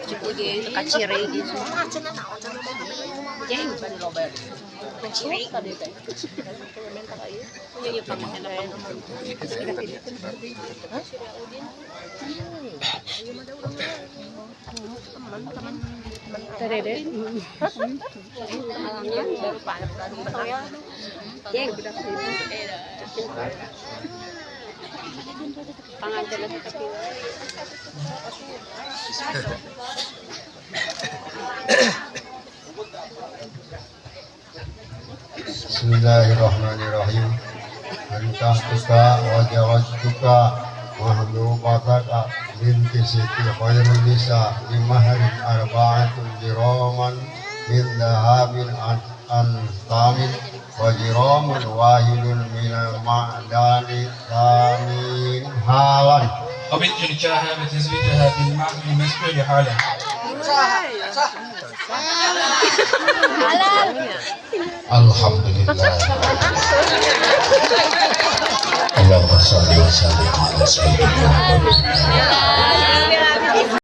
Sige, kaciri gitu. Jeng. Kaciri. Iya, pangkalan. Tadi deh. Baru panas. Jeng. Pangalan na sa Bismillahirrahmanirrahim. Antahtuka wa jawaztuka mahdubataka binti siti khairun nisa limaharin arba'atun jiraman min dahabin an-tamin wa jiramun wahidun minal ma'dani tamin halan. قبلت نكاحها بتزويجها بالمعنى المذكور حالا. Alhamdulillah. Allahumma shalli wa sallim ala sayyidina Muhammad.